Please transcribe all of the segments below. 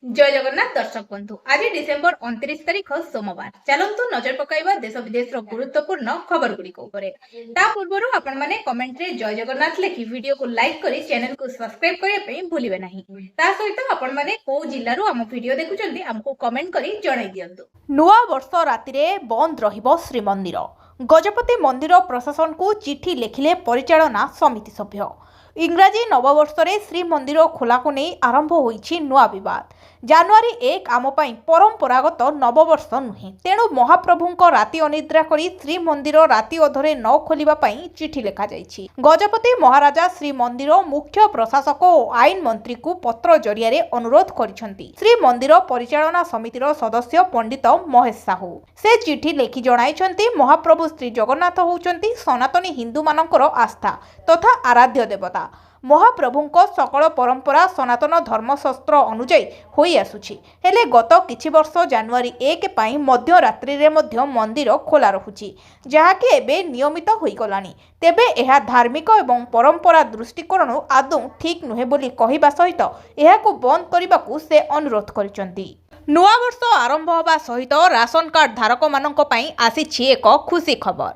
जय जगन्नाथ दर्शक बंधु आज डिसेम्बर 29 तारीख सोमवार चलतु नजर पकाइबा देश विदेश गुरुत्वपूर्ण खबर गुड़िक पूर्व आपण मैंने कमेंट रे जय जगन्नाथ लिखि वीडियो को लाइक करी चैनल को सब्सक्राइब करने भूलिबे नहीं। ता सहित आपण मैंने को जिल्लारू आम वीडियो देखुचंती हमको कमेंट करी जणाई दियंतु। नुआ वर्ष रातिरे बंद रहिबो श्रीमंदिर। गजपति मंदिर प्रशासन को चिठी लिखिले परिचालना समिति सभ्य। इंग्राजी नववर्षरे श्रीमंदिर खोला को नहीं आरंभ होईछि नुआ विवाद। जानुआरी 1 आम पाई परंपरागत नववर्ष नुहे, तेणु महाप्रभुंको राति अनिद्रा करी श्रीमंदिर राति अधरे न खोलिबा पाई चिठी लिखा जाइछि। गजपति महाराजा श्रीमंदिर मुख्य प्रशासक और आईन मंत्री को पत्र जरिया अनुरोध करिसेंति। श्रीमंदिर परिचालना समितिर सदस्य पंडित महेश साहू से चिठी लिखि जणाइछंती महाप्रभु श्री जगन्नाथ होउछंती सनातनी हिंदू मानकर आस्था तथा आराध्य देवता। महाप्रभुंको सकल परंपरा सनातन धर्मशास्त्र अनुଯାୟୀ होई आसुछि। हेले गत किछि वर्ष जानुआरी 1 पाई मध्य रात्रि रे मध्य मंदिर खोला रहुछि, जहाँकि एबे नियमित होई गलानी। तेबे एहा धार्मिक एवं परंपरा दृष्टिकोण आदौ ठीक नुहे बोली कहिबा सहित एहाकु बंद करिबाकू से अनुरोध करिसंती। नुआ वर्ष आरंभ होबा सहित राशन कार्ड धारक मानक पई आसीछि एक खुशी खबर।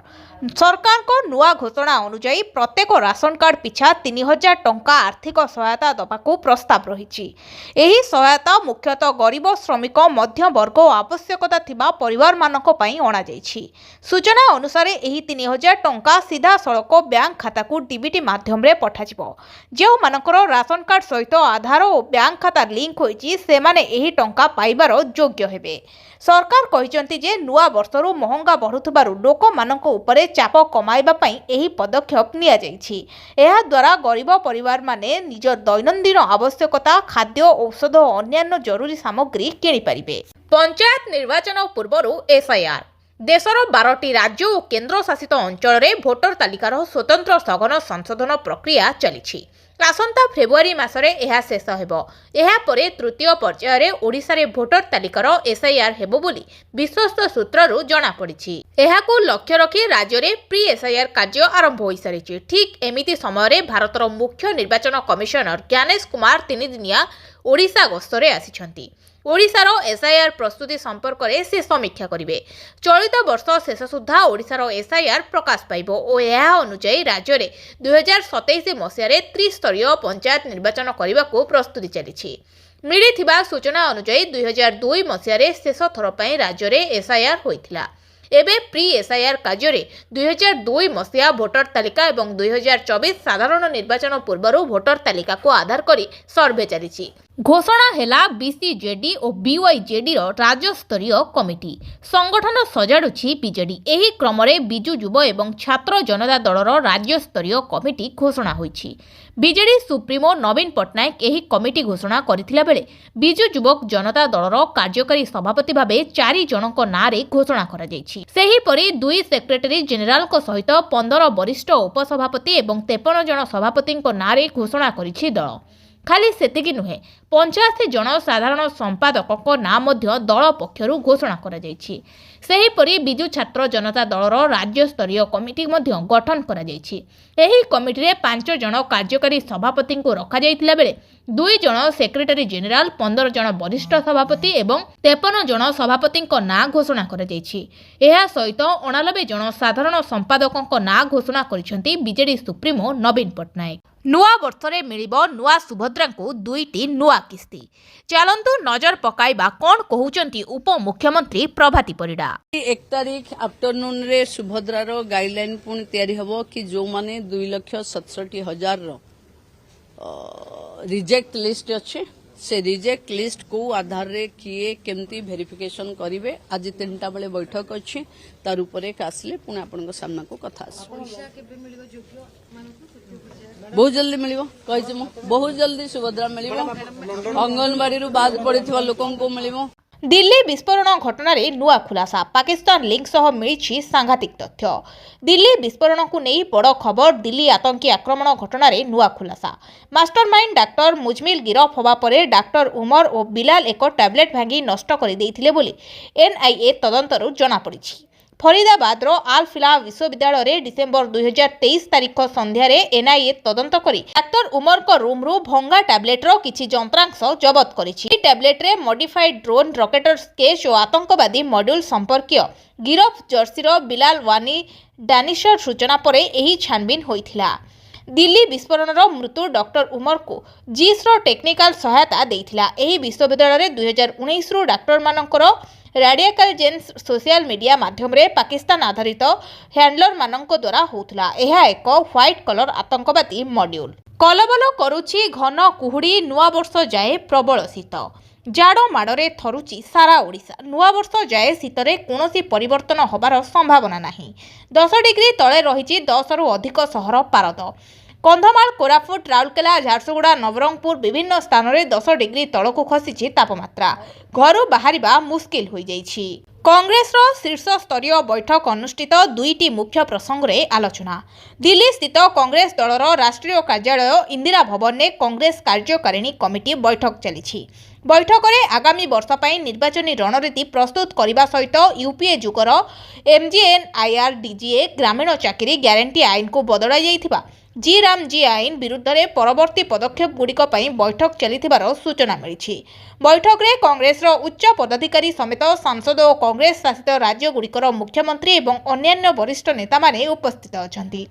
सरकार को नुआ घोषणा अनुଯାयी प्रत्येक राशन कार्ड पिछा 3000 टंका आर्थिक सहायता दबाकू प्रस्ताव रही। एही सहायता मुख्यतः गरीब श्रमिक मध्य वर्ग और आवश्यकता थिबा परिवार मानक पई अणा जाइछि। सूचना अनुसार एही 3000 टंका सीधा सड़क बैंक खाता को डीबीटी माध्यम रे पठाजिबो। जेउ मानकर राशन कार्ड सहित आधार और बैंक खाता लिंक होईछि सेमाने एही टंका पाइबार योग्य हेबे। सरकार कहिसंती जे नुआ वर्षरु महंगा बढ़ुथबारु लोक मानक उपरे चाप कमाइबा पई एही पदक्षेप निया जाइछि। एहा द्वारा गरीब परिवार माने निज दैनंदिन आवश्यकता खाद्य औषध और अन्य जरूरी सामग्री किनि पारिबे। पंचायत निर्वाचन पूर्वरु एसआईआर देशर 12टी राज्य और केन्द्र शासित अंचल में भोटर तालिकार स्वतंत्र सघन संशोधन प्रक्रिया चली। आसंता फेब्रुआरी मासरे यह शेष हेबो। एहा परे तृतीय पर्याय रे ओडिसा रे भोटर तालिकार एसआईआर हेबो बोली विश्वस्त सूत्ररु जणा पड़िछि। एहाकु लक्ष्य रखी राज्य रे प्री एसआईआर कार्य आरंभ होई सारिछि। ठीक एमिति समय रे भारतर मुख्य निर्वाचन कमिशनर ज्ञानेश कुमार 3 दिनिया ओडिसा गस्तरे आसिछंती। ओडिशार एसआईआर प्रस्तुति संपर्क में से समीक्षा करेंगे। चलित वर्ष शेष सुधा ओडिशार एसआईआर प्रकाश पाइबो और यह अनुଯାୟୀ राज्य में 2027 मसीह त्रिस्तरीय पंचायत निर्वाचन करने को प्रस्तुति चली। मिलिथिबा सूचना अनुଯାୟୀ 2002 मसीह शेष थर पर राज्य में एसआईआर होइथिला। एबे प्री एसआईआर कार्य 2002 मसीहा भोटर तालिका और 2024 साधारण निर्वाचन पूर्व भोटर तालिका को आधार करी सर्वे चली। घोषणा हेला बीसीजेडी और बीवाईजेडी राज्य स्तरीय कमिटी संगठन सजाड़ुछि बीजेडी। एही क्रम में बिजु युव एवं छात्र जनता दलर राज्य स्तरीय कमिटी घोषणा होइछि। बीजेडी सुप्रीमो नवीन पट्टनायक एही कमिटी घोषणा करथिला बेले बिजु युवक जनता दलर कार्यकारी सभापति भाबे 4 जनक नारे घोषणा करा जाइछि। सेहीपरि 2 सेक्रेटरी जेनेराल सहित 15 वरिष्ठ उपसभापति और 53 जन सभापति नारे घोषणा करिछि दल। खाली सेतिकी नुहे 85 जन साधारण संपादक नाम दल पक्षरु घोषणा करा जाइछि। सेहीपरि बिजु छात्र जनता दलर राज्य स्तरीय कमिटी गठन करा जाइछि। एही कमिटी रे 5 जन कार्यकारी सभापति को रखा जाइतिला बेले 2 जन सेक्रेटरी जेनेराल 15 जन वरिष्ठ सभापति एवं 53 जन सभापति ना घोषणा करा जाइछि। एहा सहित 89 जन साधारण संपादक ना घोषणा करिसेंती बीजेडी सुप्रीमो नवीन पट्टनायक। नुआ वर्षरे मिलिबो नुआ सुभद्रा को 2टी नुआ किस्ती। चलंतु नजर पकाइबा कोन कहउचंती उप मुख्यमंत्री प्रभाती परिडा। 1 तारीख आफ्टरनून रे सुभद्रार गाइडलाइन पुणी तैयारी हबो कि जो माने 2,67,000 रिजेक्ट लिस्ट अच्छे से रिजेक्ट लिस्ट को आधार रे किए केमती वेरिफिकेशन करिवे। आज 3टा बेले बैठक अच्छी तार ऊपर एक आसले पुणी आपन सामना को कथा बहुत जल्दी मिलिबो कहिछि मु बहुत जल्दी सुभद्रा मिलिबो। अंगनवाड़ी रु बाद पड़िथिबा लोकन को मिलिबो। दिल्ली विस्फोरण घटना रे नुआ खुलासा पाकिस्तान लिंक सह मिली सांघातिक तथ्य। दिल्ली विस्फोरण को नहीं बड़ खबर। दिल्ली आतंकी आक्रमण घटना रे नुआ खुलासा। मास्टरमाइंड डाक्टर मुजमिल गिरफ होबा परे डाक्टर उमर और बिलाल एक टैबलेट भांगी नष्ट कर देइथिले बोली एनआईए तदंतरु जना पड़िछि। ଫରିଦାବାଦର ଆଲଫିଲା ବିଶ୍ୱବିଦ୍ୟାଳୟରେ ଡିସେମ୍ବର 2023 ତାରିଖ ସନ୍ଧ୍ୟାରେ ଏନ୍ଆଇଏ ତଦନ୍ତ କରି ଡାକ୍ତର ଉମରଙ୍କ ରୁମ୍ରୁ ଭଙ୍ଗା ଟ୍ୟାବଲେଟ୍ର କିଛି ଯନ୍ତ୍ରାଂଶ ଜବତ କରିଛି। ଏହି ଟ୍ୟାବଲେଟ୍ରେ ମଡିଫାଇଡ୍ ଡ୍ରୋନ୍, ରକେଟର ସ୍କେଚ୍ ଓ ଆତଙ୍କବାଦୀ ମଡ୍ୟୁଲ୍ ସମ୍ପର୍କୀୟ ଗିରଫ ଜର୍ସିର ବିଲାଲ ୱାନି ଡାନିଶର ସୂଚନା ପରେ ଏହି ଛାନଭିନ୍ ହୋଇଥିଲା। ଦିଲ୍ଲୀ ବିସ୍ଫୋରଣର ମୃତ୍ୟୁ ଡକ୍ଟର ଉମରଙ୍କୁ ଜିସ୍ର ଟେକ୍ନିକାଲ ସହାୟତା ଦେଇଥିଲା। ଏହି ବିଶ୍ୱବିଦ୍ୟାଳୟରେ 2019ରୁ ଡାକ୍ତରମାନଙ୍କର ରାଡିକାଲାଇଜେସନ୍ ସୋସିଆଲ ମିଡିଆ ମାଧ୍ୟମରେ ପାକିସ୍ତାନ ଆଧାରିତ ହ୍ୟାଣ୍ଡଲରମାନଙ୍କ ଦ୍ୱାରା ହେଉଥିଲା। ଏହା ଏକ ହ୍ୱାଇଟ୍ କଲର ଆତଙ୍କବାଦୀ ମଡ୍ୟୁଲ୍। କଲବଲ କରୁଛି ଘନ କୁହୁଡ଼ି, ନୂଆବର୍ଷ ଯାଏ ପ୍ରବଳ ଶୀତ। ଜାଡ଼ ମାଡ଼ରେ ଥରୁଛି ସାରା ଓଡ଼ିଶା। ନୂଆବର୍ଷ ଯାଏ ଶୀତରେ କୌଣସି ପରିବର୍ତ୍ତନ ହେବାର ସମ୍ଭାବନା ନାହିଁ। 10 ଡିଗ୍ରୀ ତଳେ ରହିଛି 10ରୁ ଅଧିକ ସହର ପାରଦ। କନ୍ଧମାଳ, କୋରାପୁଟ, ରାଉରକେଲା, ଝାରସୁଗୁଡ଼ା, ନବରଙ୍ଗପୁର ବିଭିନ୍ନ ସ୍ଥାନରେ 10 ଡିଗ୍ରୀ ତଳକୁ ଖସିଛି ତାପମାତ୍ରା। ଘରୁ ବାହାରିବା ମୁସ୍କିଲ ହୋଇଯାଇଛି। କଂଗ୍ରେସର ଶୀର୍ଷସ୍ତରୀୟ ବୈଠକ ଅନୁଷ୍ଠିତ। 2ଟି ମୁଖ୍ୟ ପ୍ରସଙ୍ଗରେ ଆଲୋଚନା। ଦିଲ୍ଲୀ ସ୍ଥିତ କଂଗ୍ରେସ ଦଳର ରାଷ୍ଟ୍ରୀୟ କାର୍ଯ୍ୟାଳୟ ଇନ୍ଦିରା ଭବନରେ କଂଗ୍ରେସ କାର୍ଯ୍ୟକାରିଣୀ କମିଟି ବୈଠକ ଚାଲିଛି। ବୈଠକରେ ଆଗାମୀ ବର୍ଷ ପାଇଁ ନିର୍ବାଚନୀ ରଣନୀତି ପ୍ରସ୍ତୁତ କରିବା ସହିତ ୟୁପିଏ ଯୁଗର MGNRDGA ଗ୍ରାମୀଣ ଚାକିରି ଗ୍ୟାରେଣ୍ଟି ଆଇନକୁ ବଦଳାଯାଇଥିବା ଜି-ରାମଜି ଆଇନ ବିରୁଦ୍ଧରେ ପରବର୍ତ୍ତୀ ପଦକ୍ଷେପଗୁଡ଼ିକ ପାଇଁ ବୈଠକ ଚାଲିଥିବାର ସୂଚନା ମିଳିଛି। ବୈଠକରେ କଂଗ୍ରେସର ଉଚ୍ଚ ପଦାଧିକାରୀ ସମେତ ସାଂସଦ ଓ କଂଗ୍ରେସ ଶାସିତ ରାଜ୍ୟଗୁଡ଼ିକର ମୁଖ୍ୟମନ୍ତ୍ରୀ ଏବଂ ଅନ୍ୟାନ୍ୟ ବରିଷ୍ଠ ନେତାମାନେ ଉପସ୍ଥିତ ଅଛନ୍ତି।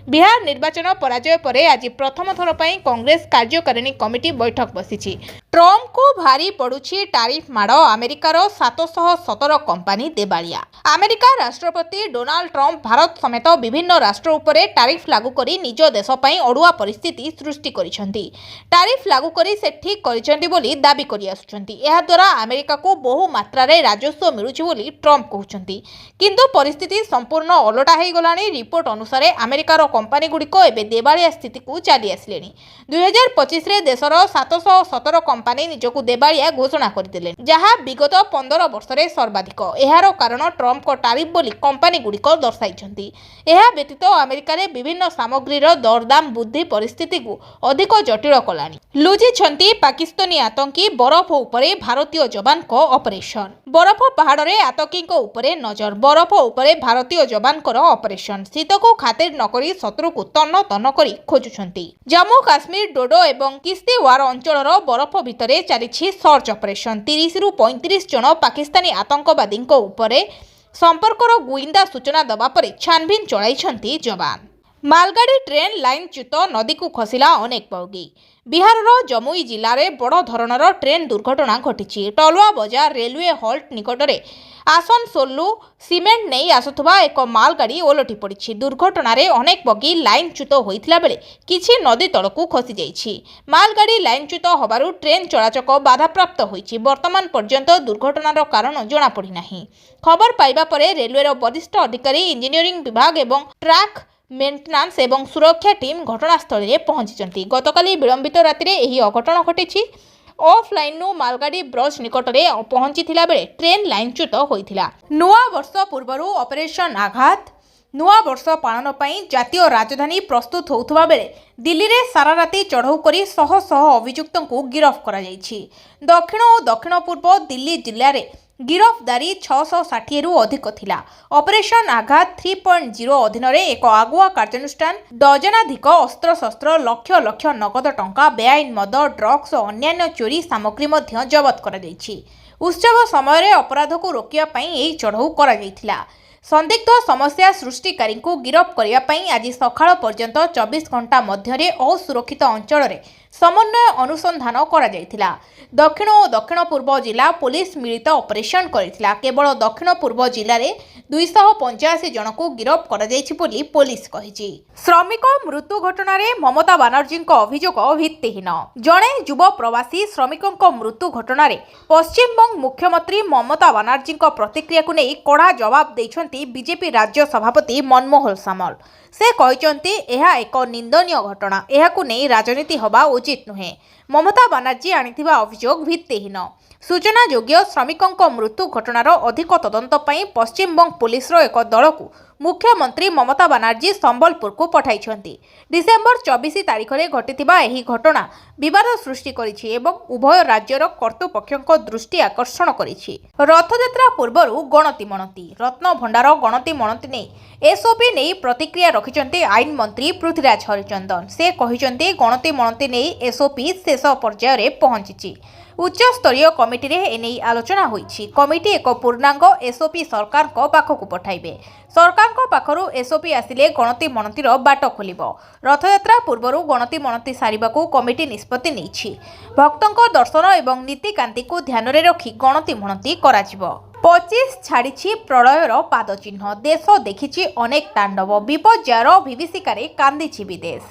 ବିହାର ନିର୍ବାଚନ ପରାଜୟ ପରେ ଆଜି ପ୍ରଥମ ଥର ପାଇଁ କଂଗ୍ରେସ କାର୍ଯ୍ୟକାରିଣୀ କମିଟି ବୈଠକ ବସିଛି। ଟ୍ରମ୍ପଙ୍କୁ ଭାରି ପଡ଼ୁଛି ଟାରିଫ ମାଡ଼। ଆମେରିକାର 717 କମ୍ପାନୀ ଦେବାଳିଆ। ଆମେରିକା ରାଷ୍ଟ୍ରପତି ଡୋନାଲ୍ଡ ଟ୍ରମ୍ପ ଭାରତ ସମେତ ବିଭିନ୍ନ ରାଷ୍ଟ୍ର ଉପରେ ଟାରିଫ ଲାଗୁ କରି ନିଜ ଦେଶ ପାଇଁ ଅଡୁଆ ପରିସ୍ଥିତି ସୃଷ୍ଟି କରିଛନ୍ତି। ଟାରିଫ ଲାଗୁ କରି ସେ ଠିକ୍ କରିଛନ୍ତି ବୋଲି ଦାବି କରିଆସୁଛନ୍ତି। ଏହାଦ୍ୱାରା ଆମେରିକାକୁ ବହୁ ମାତ୍ରାରେ ରାଜସ୍ୱ ମିଳୁଛି ବୋଲି ଟ୍ରମ୍ପ କହୁଛନ୍ତି। କିନ୍ତୁ ପରିସ୍ଥିତି ସମ୍ପୂର୍ଣ୍ଣ ଓଲଟା ହୋଇଗଲାଣି। ରିପୋର୍ଟ ଅନୁସାରେ ଆମେରିକାର କମ୍ପାନୀଗୁଡ଼ିକ ଏବେ ଦେବାଳିଆ ସ୍ଥିତିକୁ ଚାଲି ଆସିଲେଣି। 2025ରେ ଦେଶର 717 କମ୍ପାନୀ ନିଜକୁ ଦେବାଳିଆ ଘୋଷଣା କରିଦେଲେ, ଯାହା ବିଗତ 15 ବର୍ଷରେ ସର୍ବାଧିକ। ଏହାର କାରଣ ଟ୍ରମ୍ପଙ୍କ ଟାରିଫ ବୋଲି କମ୍ପାନୀଗୁଡ଼ିକ ଦର୍ଶାଇଛନ୍ତି। ଏହା ବ୍ୟତୀତ ଆମେରିକାରେ ବିଭିନ୍ନ ସାମଗ୍ରୀର ଦରଦାମ ବୃଦ୍ଧି ପରିସ୍ଥିତିକୁ ଅଧିକ ଜଟିଳ କଲାଣି। ଲୁଚିଛନ୍ତି ପାକିସ୍ତାନୀ ଆତଙ୍କୀ। ବରଫ ଉପରେ ଭାରତୀୟ ଯବାନଙ୍କ ଅପରେସନ। ବରଫ ପାହାଡ଼ରେ ଆତଙ୍କୀଙ୍କ ଉପରେ ନଜର। ବରଫ ଉପରେ ଭାରତୀୟ ଯବାନଙ୍କର ଅପରେସନ। ଶୀତକୁ ଖାତିର ନକରି ଶତ୍ରୁକୁ ତନ୍ନ ତନ୍ନ କରି ଖୋଜୁଛନ୍ତି। ଜାମ୍ମୁ କାଶ୍ମୀର, ଡୋଡୋ ଏବଂ କିସ୍ତିୱାର ଅଞ୍ଚଳର ବରଫ ଭିତରେ ଚାଲିଛି ସର୍ଚ୍ଚ ଅପରେସନ। 30ରୁ 35 ଜଣ ପାକିସ୍ତାନୀ ଆତଙ୍କବାଦୀଙ୍କ ଉପରେ ସମ୍ପର୍କର ଗୁଇନ୍ଦା ସୂଚନା ଦେବା ପରେ ଛାନଭିନ୍ ଚଳାଇଛନ୍ତି ଯବାନ। ମାଲଗାଡ଼ି ଟ୍ରେନ୍ ଲାଇନ୍ଚ୍ୟୁତ ନଦୀକୁ ଖସିଲା ଅନେକ ବଗି। ବିହାରର ଜମୁଇ ଜିଲ୍ଲାରେ ବଡ଼ ଧରଣର ଟ୍ରେନ୍ ଦୁର୍ଘଟଣା ଘଟିଛି। ଟଲୱା ବଜାର ରେଲୱେ ହଲ୍ଟ ନିକଟରେ ଆସନସୋଲରୁ ସିମେଣ୍ଟ ନେଇ ଆସୁଥିବା ଏକ ମାଲଗାଡ଼ି ଓଲଟି ପଡ଼ିଛି। ଦୁର୍ଘଟଣାରେ ଅନେକ ବଗି ଲାଇନ୍ଚ୍ୟୁତ ହୋଇଥିଲା ବେଳେ କିଛି ନଦୀ ତଳକୁ ଖସିଯାଇଛି। ମାଲଗାଡ଼ି ଲାଇନ୍ଚ୍ୟୁତ ହେବାରୁ ଟ୍ରେନ୍ ଚଳାଚଳ ବାଧାପ୍ରାପ୍ତ ହୋଇଛି। ବର୍ତ୍ତମାନ ପର୍ଯ୍ୟନ୍ତ ଦୁର୍ଘଟଣାର କାରଣ ଜଣାପଡ଼ିନାହିଁ। ଖବର ପାଇବା ପରେ ରେଲୱେର ବରିଷ୍ଠ ଅଧିକାରୀ, ଇଞ୍ଜିନିୟରିଂ ବିଭାଗ ଏବଂ ଟ୍ରାକ୍ ମେଣ୍ଟେନାନ୍ସ ଏବଂ ସୁରକ୍ଷା ଟିମ୍ ଘଟଣାସ୍ଥଳରେ ପହଞ୍ଚିଛନ୍ତି। ଗତକାଲି ବିଳମ୍ବିତ ରାତିରେ ଏହି ଅଘଟଣ ଘଟିଛି। ଅଫ୍ଲାଇନ୍ରୁ ମାଲଗାଡ଼ି ବ୍ରଜ ନିକଟରେ ପହଞ୍ଚିଥିଲା ବେଳେ ଟ୍ରେନ୍ ଲାଇନ୍ଚ୍ୟୁତ ହୋଇଥିଲା। ନୂଆ ବର୍ଷ ପୂର୍ବରୁ ଅପରେସନ ଆଘାତ। ନୂଆ ବର୍ଷ ପାଳନ ପାଇଁ ଜାତୀୟ ରାଜଧାନୀ ପ୍ରସ୍ତୁତ ହେଉଥିବା ବେଳେ ଦିଲ୍ଲୀରେ ସାରା ରାତି ଚଢ଼ଉ କରି ଶହ ଶହ ଅଭିଯୁକ୍ତଙ୍କୁ ଗିରଫ କରାଯାଇଛି। ଦକ୍ଷିଣ ଓ ଦକ୍ଷିଣ ପୂର୍ବ ଦିଲ୍ଲୀ ଜିଲ୍ଲାରେ ଗିରଫଦାରୀ 660ରୁ ଅଧିକ ଥିଲା। ଅପରେସନ ଆଘାତ 3.0 ଅଧୀନରେ ଏକ ଆଗୁଆ କାର୍ଯ୍ୟାନୁଷ୍ଠାନ, ଡଜନାଧିକ ଅସ୍ତ୍ରଶସ୍ତ୍ର, ଲକ୍ଷ ଲକ୍ଷ ନଗଦ ଟଙ୍କା, ବେଆଇନ ମଦ, ଡ୍ରଗ୍ସ ଓ ଅନ୍ୟାନ୍ୟ ଚୋରି ସାମଗ୍ରୀ ମଧ୍ୟ ଜବତ କରାଯାଇଛି। ଉତ୍ସବ ସମୟରେ ଅପରାଧକୁ ରୋକିବା ପାଇଁ ଏହି ଚଢ଼ଉ କରାଯାଇଥିଲା। ସନ୍ଦିଗ୍ଧ ସମସ୍ୟା ସୃଷ୍ଟିକାରୀଙ୍କୁ ଗିରଫ କରିବା ପାଇଁ ଆଜି ସକାଳ ପର୍ଯ୍ୟନ୍ତ 24 ଘଣ୍ଟା ମଧ୍ୟରେ ଅସୁରକ୍ଷିତ ଅଞ୍ଚଳରେ ସମନ୍ୱୟ ଅନୁସନ୍ଧାନ କରାଯାଇଥିଲା। ଦକ୍ଷିଣ ଓ ଦକ୍ଷିଣ ପୂର୍ବ ଜିଲ୍ଲା ପୋଲିସ ମିଳିତ ଅପରେସନ କରିଥିଲା। କେବଳ ଦକ୍ଷିଣ ପୂର୍ବ ଜିଲ୍ଲାରେ 285 ଜଣଙ୍କୁ ଗିରଫ କରାଯାଇଛି ବୋଲି ପୋଲିସ କହିଛି। ଶ୍ରମିକ ମୃତ୍ୟୁ ଘଟଣାରେ ମମତା ବାନାର୍ଜୀଙ୍କ ଅଭିଯୋଗ ଭିତ୍ତିହୀନ। ଜଣେ ଯୁବ ପ୍ରବାସୀ ଶ୍ରମିକଙ୍କ ମୃତ୍ୟୁ ଘଟଣାରେ ପଶ୍ଚିମବଙ୍ଗ ମୁଖ୍ୟମନ୍ତ୍ରୀ ମମତା ବାନାର୍ଜୀଙ୍କ ପ୍ରତିକ୍ରିୟାକୁ ନେଇ କଡ଼ା ଜବାବ ଦେଇଛନ୍ତି ବିଜେପି ରାଜ୍ୟ ସଭାପତି ମନମୋହନ ସାମଲ। से कहते यह एक निंदनीय घटना, यह नहीं राजनीति हवा उचित नुहे। ममता बानार्जी आनिथिबा अभियोग भित्तिहीन। सूचना योग्य श्रमिकों मृत्यु घटनार अधिक तदंत पई पश्चिमबंग पुलिस एक दल को मुख्यमंत्री ममता बानार्जी संबलपुर को पठाइछन्ति। डिसेम्बर 24 तारिख में घटिथिबा एही घटना विवाद सृष्टि करिछि एवं उभय राज्यर कर्तृपक्षों दृष्टि आकर्षण करिछि। रथयात्रा पूर्वरु गणति मणति रत्न भंडार गणति मणति नहीं एसओपी नहीं प्रतिक्रिया रखिछन्ति आईन मंत्री पृथ्वीराज हरिचंदन। से कहिछन्ति गणति मणति नहीं एसओपी शेष पर्याय रे पहुंचिछि। उच्च स्तरीय कमिटी रे एने आलोचना होईछि। कमिटी एक पूर्णांग एसओपी सरकार को पाखकु पठाइबे। सरकार को पाखरु एसओपी आसिले गणति मणतिर बाट खोलिबो। रथयात्रा पूर्वरु गणति मणति सारिबाकु कमिटी निष्पत्ति नेछि। भक्तों दर्शन एवं नीतिकांति को ध्यान रे रखी गणति मणति कराजिबो। 25 छाड़ी प्रलयर पादचिन्ह देश देखिछि अनेक तांडव विपर्ययर विभीषिकार कांदी विदेश।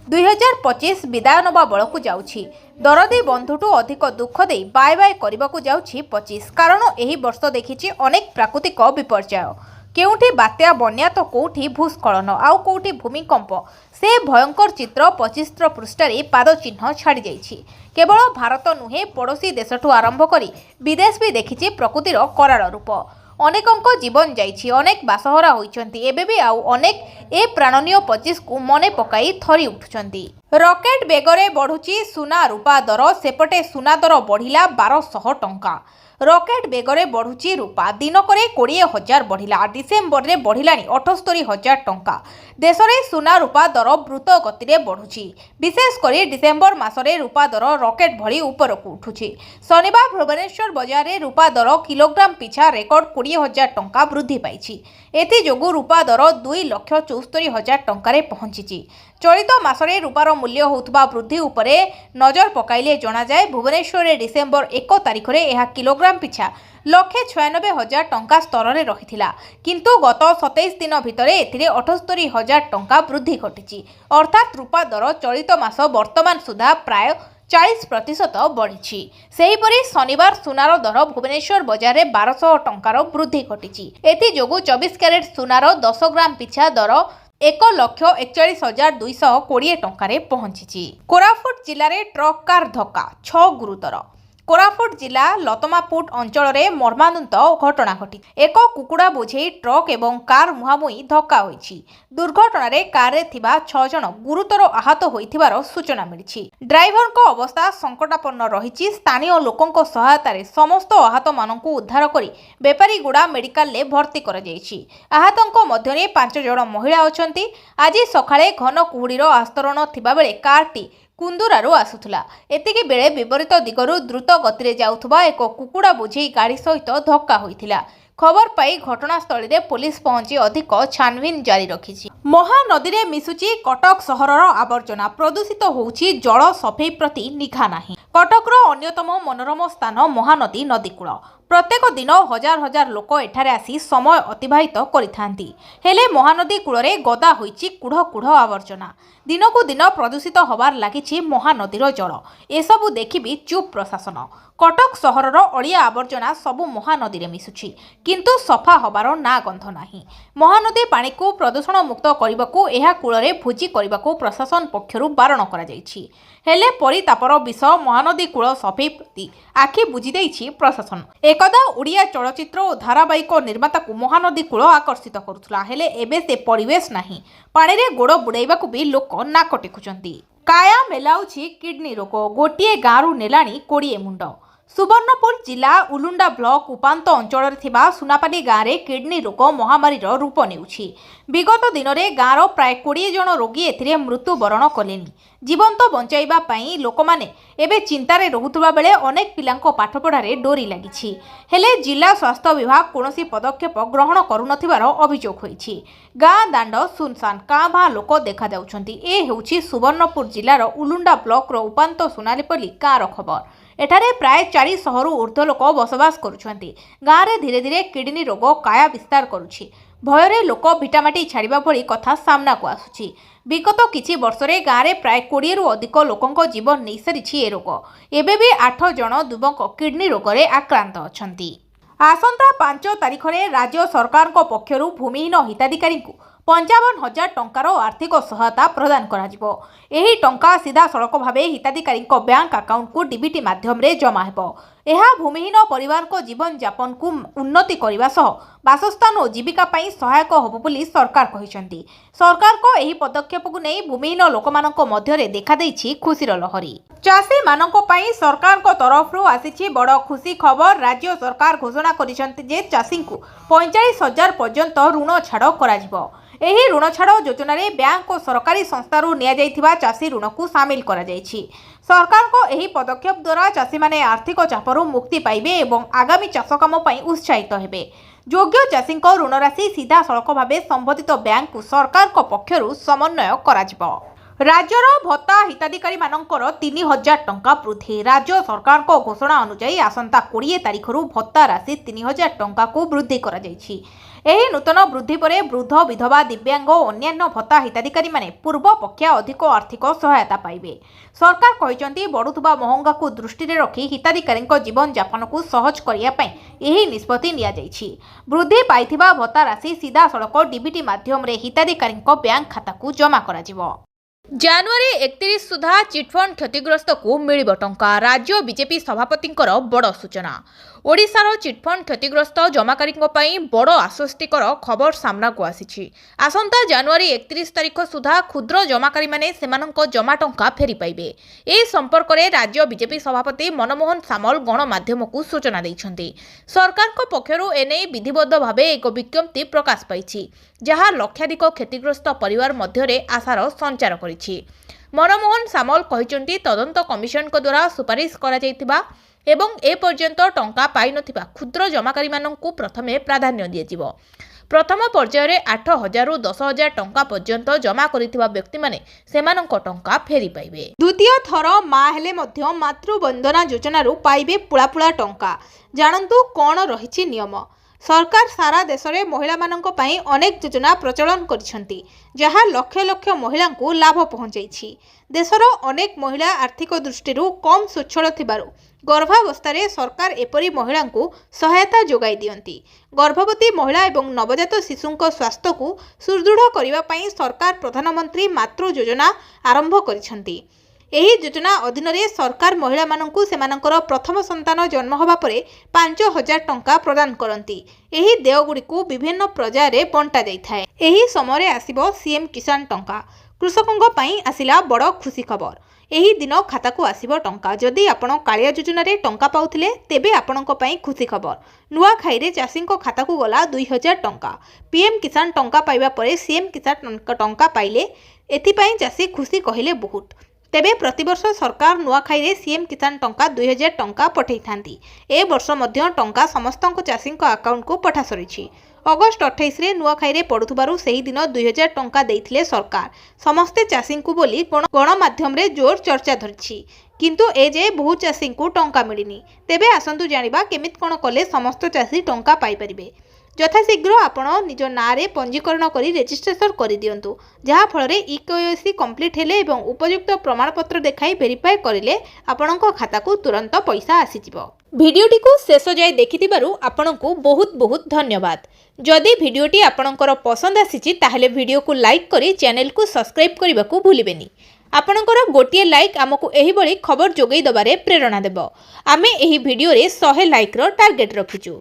2025 विदाय नवा बळकु जाउछि। दरदी बंधुठू अधिक दुख दे बाय बाय करबाकू जाउछि 25 कारण एही वर्ष देखिछि अनेक प्राकृतिक विपर्यय। केउठी बात्या बन्या तो कोउठी भूस्खलन आउ कोउठी भूमिकंप। से भयंकर चित्र 25 पृष्ठारे पादचिन्ह छाड़ी जाइछि। केवल भारत नुहे पड़ोशी देशठू आरंभ करी विदेश भी देखिछि प्रकृतिर कराल रूप। अनेकों जीवन जाइछि, अनेक बासहरा होइछन्ति। एबे भी आउ अनेक ए प्राणनीय 25 को मने पकाई थरी उठुछन्ति। रॉकेट बेगरे बढ़ुछि सुना रूपा दर। सेपटे सुना दर बढ़िला 1200 टंका। रॉकेट बेगरे बढ़ुछि रूपा दिनकरे 20,000 बढ़िला। डिसेम्बर रे बढ़िलानी 78,000 टंका। देश में सुना रूपा दर द्रुत गति रे बढ़ुछि। विशेषकर डिसेम्बर मासरे रूपा दर रॉकेट भली उपरकू उठुछि। शनिवार भुवनेश्वर बजार रे रूपा दर किलोग्राम पिछा रेकर्ड 20,000 टंका वृद्धि पाइछि। एथि जोगु रूपा दर 2,74,000 टंका पहुंची। चलित मासरे रूपार मूल्य होउथबा वृद्धि उपरे नजर पकाइले जना जाए। भुवनेश्वर रे डिसेम्बर 1 तारिख रे एहा किलोग्राम पिछा 1,96,000 टंका स्तर में रही। किंतु गत 27 दिन भितर एथिरे 78,000 टंका वृद्धि घटी। अर्थात रूपा दर चलित मास वर्तमान सुधा प्राय 40% बढ़ी। सेहीपरि शनिवार सुनार दर भुवनेश्वर बजार में 1200 टंकार वृद्धि घटी। एथिजोगु 24 क्यारेट सुनार 10 ग्राम पिछा दर 1,41,220 टंकार पहुंची। कोरापुट जिले में ट्रक कार धक्का 6 गुरुतर। कोरापुट जिला लतमापुट अंचल में मर्मान्तुद घटना घटी। एक कुकुड़ा बोझे ट्रक एवं कार मुहांमुही धक्का होईछि। दुर्घटना रे कार रे थिबा 6 जन गुरुतर आहत होइथिबार सूचना मिली। ड्राइवर को अवस्था संकटापन्न रही। स्थानीय लोकों सहायता रे समस्त आहत मानक उद्धार करी बेपारीगुड़ा मेडिकल ले भर्ती करा जायछि। आहतों मध्य 5 जन महिला अछंती। आज सकाळे घन कुहुड़ीर आस्तरण थिबा बेले कारटी कुंदुरारू आसुथुला। एतिकी बेले विपरीत दिगरू द्रुत गति रे जाउथुबा एक कुकुड़ा बोझेई गाड़ी सहित धक्का होइथिला। खबर पाई घटनास्थल में पुलिस पहुंची अधिक छानबीन जारी रखिछि। महानदी रे मिसुची कटक सहरर आवर्जना प्रदूषित होउछि। जल सफेई प्रति निघा नाही। कटकर अन्यतम मनोरम स्थान महानदी नदीकूल। प्रत्येक दिन हजार हजार लोक एठारे आसी समय अतिबाहित करिथांती। हेले महानदी कूଳରେ गदा होइछि कुढ़ कुढ़ आवर्जना। दिनकू दिन प्रदूषित होबार लागिछि महानदीर जल। एसबू देखि भी चुप प्रशासन। कटक सहरर अलिया आवर्जना सबू महानदी रे मिसुछि किंतु सफा होबार ना गंध नाही। महानदी पानी को प्रदूषण मुक्त करबाकू एहा कूଳରେ भोजी करबाकू प्रशासन पक्षरु बारण करा जायछि। हेले परितापर विषय महानदी कूଳ सफेई प्रति आखि बुझी देइछि प्रशासन। एकदा ओडिया चलचित्र और धारावाहिक निर्माता को महानदी कूଳ आकर्षित करुथला। हेले एबे से परिवेश नाही। पानी रे गोड़ बुड़ाइबाकू भी लोक नाक टेकुचंती। काया मेलाउछि किडनी रोग। गोटिए गाँरु नेलाणी 20 मुंड। सुवर्णपुर जिला उलुंडा ब्लॉक उपांत अंचल सुनापाली गाँव में किडनी रोग महामारी रूप नेउछि। विगत दिन में गाँवर प्राय 20 जन रोगी एथिरे मृत्युवरण कलेनी। जीवंत बंचाइबा पई लोक माने एबे चिंतारे रहुथुबा बेले अनेक पिलांको पाठपढ़ारे डोरी लागिछि। हेले जिला स्वास्थ्य विभाग कोनोसी पदक्षेप ग्रहण करुनथिबार अभियोग होइछि। गाँ दांड सुनसान काँ भाँ लोक देखा जाउछन्ति। ए हेउछि सुवर्णपुर जिलार उलुंडा ब्लॉक उपांत सुनालीपल्ली गाँर खबर। एठारे प्राय 400 रु ऊर्ध्व लोक बसवास करुछन्ति। गाँव में धीरे धीरे किडनी रोग काया विस्तार करुछि। भୟରେ लोक भिटामाटी छाड़िबा भली कथा सामना को आसुछि। विगत किछि वर्षरे गाँव में प्राय 20 रु अधिक लोकंको जीवन नहीं सारिछि ए रोग। एबे भी 8 जन युवक किडनी रोगरे आक्रांत अछन्ति। आसंता 5 तारिख रे राज्य सरकार को पक्षरु भूमिहीन हिताधिकारी को 55,000 ଟଙ୍କାର ଆର୍ଥିକ ସହାୟତା ପ୍ରଦାନ କରାଯିବ। ଏହି ଟଙ୍କା ସିଧାସଳଖ ଭାବେ ହିତାଧିକାରୀଙ୍କ ବ୍ୟାଙ୍କ ଆକାଉଣ୍ଟକୁ ଡିବିଟି ମାଧ୍ୟମରେ ଜମା ହେବ। ଏହା ଭୂମିହୀନ ପରିବାରଙ୍କ ଜୀବନଯାପନକୁ ଉନ୍ନତି କରିବା ସହ ବାସସ୍ଥାନ ଓ ଜୀବିକା ପାଇଁ ସହାୟକ ହେବ ବୋଲି ସରକାର କହିଛନ୍ତି। ସରକାରଙ୍କ ଏହି ପଦକ୍ଷେପକୁ ନେଇ ଭୂମିହୀନ ଲୋକମାନଙ୍କ ମଧ୍ୟରେ ଦେଖାଦେଇଛି ଖୁସିର ଲହରୀ। ଚାଷୀମାନଙ୍କ ପାଇଁ ସରକାରଙ୍କ ତରଫରୁ ଆସିଛି ବଡ଼ ଖୁସି ଖବର। ରାଜ୍ୟ ସରକାର ଘୋଷଣା କରିଛନ୍ତି ଯେ ଚାଷୀଙ୍କୁ 45,000 ପର୍ଯ୍ୟନ୍ତ ଋଣ ଛାଡ଼ କରାଯିବ। ଏହି ଋଣ ଛାଡ଼ ଯୋଜନାରେ ବ୍ୟାଙ୍କ ଓ ସରକାରୀ ସଂସ୍ଥାରୁ ନିଆଯାଇଥିବା ଚାଷୀ ଋଣକୁ ସାମିଲ କରାଯାଇଛି। ସରକାରଙ୍କ ଏହି ପଦକ୍ଷେପ ଦ୍ୱାରା ଚାଷୀମାନେ ଆର୍ଥିକ ଚାପରୁ ମୁକ୍ତି ପାଇବେ ଏବଂ ଆଗାମୀ ଚାଷ କାମ ପାଇଁ ଉତ୍ସାହିତ ହେବେ। ଯୋଗ୍ୟ ଚାଷୀଙ୍କ ଋଣ ରାଶି ସିଧାସଳଖ ଭାବେ ସମ୍ବନ୍ଧିତ ବ୍ୟାଙ୍କକୁ ସରକାରଙ୍କ ପକ୍ଷରୁ ସମନ୍ୱୟ କରାଯିବ। ରାଜ୍ୟର ଭତ୍ତା ହିତାଧିକାରୀମାନଙ୍କର 3,000 ଟଙ୍କା ବୃଦ୍ଧି। ରାଜ୍ୟ ସରକାରଙ୍କ ଘୋଷଣା ଅନୁଯାୟୀ ଆସନ୍ତା 20 ତାରିଖରୁ ଭତ୍ତା ରାଶି 3,000 ଟଙ୍କାକୁ ବୃଦ୍ଧି କରାଯାଇଛି। ଏହି ନୂତନ ବୃଦ୍ଧି ପରେ ବୃଦ୍ଧ, ବିଧବା, ଦିବ୍ୟାଙ୍ଗ ଓ ଅନ୍ୟାନ୍ୟ ଭତ୍ତା ହିତାଧିକାରୀମାନେ ପୂର୍ବ ଅପେକ୍ଷା ଅଧିକ ଆର୍ଥିକ ସହାୟତା ପାଇବେ। ସରକାର କହିଛନ୍ତି ବଢ଼ୁଥିବା ମହଙ୍ଗାକୁ ଦୃଷ୍ଟିରେ ରଖି ହିତାଧିକାରୀଙ୍କ ଜୀବନଯାପନକୁ ସହଜ କରିବା ପାଇଁ ଏହି ନିଷ୍ପତ୍ତି ନିଆଯାଇଛି। ବୃଦ୍ଧି ପାଇଥିବା ଭତ୍ତା ରାଶି ସିଧାସଳଖ ଡିବିଟି ମାଧ୍ୟମରେ ହିତାଧିକାରୀଙ୍କ ବ୍ୟାଙ୍କ ଖାତାକୁ ଜମା କରାଯିବ। ଜାନୁଆରୀ 31 ସୁଦ୍ଧା ଚିଟ୍ଫଣ୍ଡ କ୍ଷତିଗ୍ରସ୍ତକୁ ମିଳିବ ଟଙ୍କା। ରାଜ୍ୟ ବିଜେପି ସଭାପତିଙ୍କର ବଡ଼ ସୂଚନା। ଓଡ଼ିଶାର ଚିଟ୍ଫଣ୍ଡ କ୍ଷତିଗ୍ରସ୍ତ ଜମାକାରୀଙ୍କ ପାଇଁ ବଡ଼ ଆଶ୍ୱସ୍ତିକର ଖବର ସାମ୍ନାକୁ ଆସିଛି। ଆସନ୍ତା ଜାନୁଆରୀ 31 ତାରିଖ ସୁଦ୍ଧା କ୍ଷୁଦ୍ର ଜମାକାରୀମାନେ ସେମାନଙ୍କ ଜମା ଟଙ୍କା ଫେରି ପାଇବେ। ଏ ସମ୍ପର୍କରେ ରାଜ୍ୟ ବିଜେପି ସଭାପତି ମନମୋହନ ସାମଲ ଗଣମାଧ୍ୟମକୁ ସୂଚନା ଦେଇଛନ୍ତି। ସରକାରଙ୍କ ପକ୍ଷରୁ ଏନେଇ ବିଧିବଦ୍ଧ ଭାବେ ଏକ ବିଜ୍ଞପ୍ତି ପ୍ରକାଶ ପାଇଛି, ଯାହା ଲକ୍ଷାଧିକ କ୍ଷତିଗ୍ରସ୍ତ ପରିବାର ମଧ୍ୟରେ ଆଶାର ସଞ୍ଚାର କରିଛି। ମନମୋହନ ସାମଲ କହିଛନ୍ତି ତଦନ୍ତ କମିଶନଙ୍କ ଦ୍ୱାରା ସୁପାରିଶ କରାଯାଇଥିବା ଏବଂ ଏପର୍ଯ୍ୟନ୍ତ ଟଙ୍କା ପାଇନଥିବା କ୍ଷୁଦ୍ର ଜମାକାରୀମାନଙ୍କୁ ପ୍ରଥମେ ପ୍ରାଧାନ୍ୟ ଦିଆଯିବ। ପ୍ରଥମ ପର୍ଯ୍ୟାୟରେ 8,000 ରୁ 10,000 ଟଙ୍କା ପର୍ଯ୍ୟନ୍ତ ଜମା କରିଥିବା ବ୍ୟକ୍ତିମାନେ ସେମାନଙ୍କ ଟଙ୍କା ଫେରି ପାଇବେ। ଦ୍ୱିତୀୟ ଥର ମା ହେଲେ ମଧ୍ୟ ମାତୃବନ୍ଦନା ଯୋଜନାରୁ ପାଇବେ ପୁଳାପୁଳା ଟଙ୍କା। ଜାଣନ୍ତୁ କ'ଣ ରହିଛି ନିୟମ। ସରକାର ସାରା ଦେଶରେ ମହିଳାମାନଙ୍କ ପାଇଁ ଅନେକ ଯୋଜନା ପ୍ରଚଳନ କରିଛନ୍ତି, ଯାହା ଲକ୍ଷ ଲକ୍ଷ ମହିଳାଙ୍କୁ ଲାଭ ପହଞ୍ଚାଇଛି। ଦେଶର ଅନେକ ମହିଳା ଆର୍ଥିକ ଦୃଷ୍ଟିରୁ କମ୍ ସ୍ୱଚ୍ଛଳ ଥିବାରୁ ଗର୍ଭାବସ୍ଥାରେ ସରକାର ଏପରି ମହିଳାଙ୍କୁ ସହାୟତା ଯୋଗାଇ ଦିଅନ୍ତି। ଗର୍ଭବତୀ ମହିଳା ଏବଂ ନବଜାତ ଶିଶୁଙ୍କ ସ୍ୱାସ୍ଥ୍ୟକୁ ସୁଦୃଢ଼ କରିବା ପାଇଁ ସରକାର ପ୍ରଧାନମନ୍ତ୍ରୀ ମାତୃ ଯୋଜନା ଆରମ୍ଭ କରିଛନ୍ତି। ଏହି ଯୋଜନା ଅଧୀନରେ ସରକାର ମହିଳାମାନଙ୍କୁ ସେମାନଙ୍କର ପ୍ରଥମ ସନ୍ତାନ ଜନ୍ମ ହେବା ପରେ 5,000 ଟଙ୍କା ପ୍ରଦାନ କରନ୍ତି। ଏହି ଦେୟଗୁଡ଼ିକୁ ବିଭିନ୍ନ ପର୍ଯ୍ୟାୟରେ ବଣ୍ଟା ଯାଇଥାଏ। ଏହି ସମୟରେ ଆସିବ ସିଏମ୍ କିଷାନ ଟଙ୍କା। କୃଷକଙ୍କ ପାଇଁ ଆସିଲା ବଡ଼ ଖୁସି ଖବର। ଏହି ଦିନ ଖାତାକୁ ଆସିବ ଟଙ୍କା। ଯଦି ଆପଣ କାଳିଆ ଯୋଜନାରେ ଟଙ୍କା ପାଉଥିଲେ ତେବେ ଆପଣଙ୍କ ପାଇଁ ଖୁସି ଖବର। ନୂଆଖାଇରେ ଚାଷୀଙ୍କ ଖାତାକୁ ଗଲା 2,000 ଟଙ୍କା। ପିଏମ୍ କିଷାନ ଟଙ୍କା ପାଇବା ପରେ ସିଏମ୍ କିଷାନ ଟଙ୍କା ପାଇଲେ। ଏଥିପାଇଁ ଚାଷୀ ଖୁସି କହିଲେ ବହୁତ। ତେବେ ପ୍ରତିବର୍ଷ ସରକାର ନୂଆଖାଇରେ ସିଏମ୍ କିଷାନ ଟଙ୍କା 2,000 ଟଙ୍କା ପଠାଇଥାନ୍ତି। ଏ ବର୍ଷ ମଧ୍ୟ ଟଙ୍କା ସମସ୍ତଙ୍କ ଚାଷୀଙ୍କ ଆକାଉଣ୍ଟକୁ ପଠା ସରିଛି। ଅଗଷ୍ଟ 28ରେ ନୂଆଖାଇରେ ପଡ଼ୁଥିବାରୁ ସେହିଦିନ 2,000 ଟଙ୍କା ଦେଇଥିଲେ ସରକାର ସମସ୍ତେ ଚାଷୀଙ୍କୁ ବୋଲି ଗଣମାଧ୍ୟମରେ ଜୋର ଚର୍ଚ୍ଚା ଧରିଛି। କିନ୍ତୁ ଏଯାଏ ବହୁ ଚାଷୀଙ୍କୁ ଟଙ୍କା ମିଳିନି। ତେବେ ଆସନ୍ତୁ ଜାଣିବା କେମିତି କ'ଣ କଲେ ସମସ୍ତ ଚାଷୀ ଟଙ୍କା ପାଇପାରିବେ। ଯଥାଶୀଘ୍ର ଆପଣ ନିଜ ନାଁରେ ପଞ୍ଜୀକରଣ କରି ରେଜିଷ୍ଟ୍ରେସନ କରିଦିଅନ୍ତୁ। ଯାହାଫଳରେ ଇକେୱାଇସି କମ୍ପ୍ଲିଟ୍ ହେଲେ ଏବଂ ଉପଯୁକ୍ତ ପ୍ରମାଣପତ୍ର ଦେଖାଇ ଭେରିଫାଏ କରିଲେ ଆପଣଙ୍କ ଖାତାକୁ ତୁରନ୍ତ ପଇସା ଆସିଯିବ। ଭିଡ଼ିଓଟିକୁ ଶେଷ ଯାଏ ଦେଖିଥିବାରୁ ଆପଣଙ୍କୁ ବହୁତ ବହୁତ ଧନ୍ୟବାଦ। ଯଦି ଭିଡ଼ିଓଟି ଆପଣଙ୍କର ପସନ୍ଦ ଆସିଛି ତାହେଲେ ଭିଡ଼ିଓକୁ ଲାଇକ୍ କରି ଚ୍ୟାନେଲକୁ ସବସ୍କ୍ରାଇବ୍ କରିବାକୁ ଭୁଲିବେନି। ଆପଣଙ୍କର ଗୋଟିଏ ଲାଇକ୍ ଆମକୁ ଏହିଭଳି ଖବର ଯୋଗାଇ ଦେବାରେ ପ୍ରେରଣା ଦେବ। ଆମେ ଏହି ଭିଡ଼ିଓରେ 100 ଲାଇକ୍ର ଟାର୍ଗେଟ୍ ରଖିଛୁ।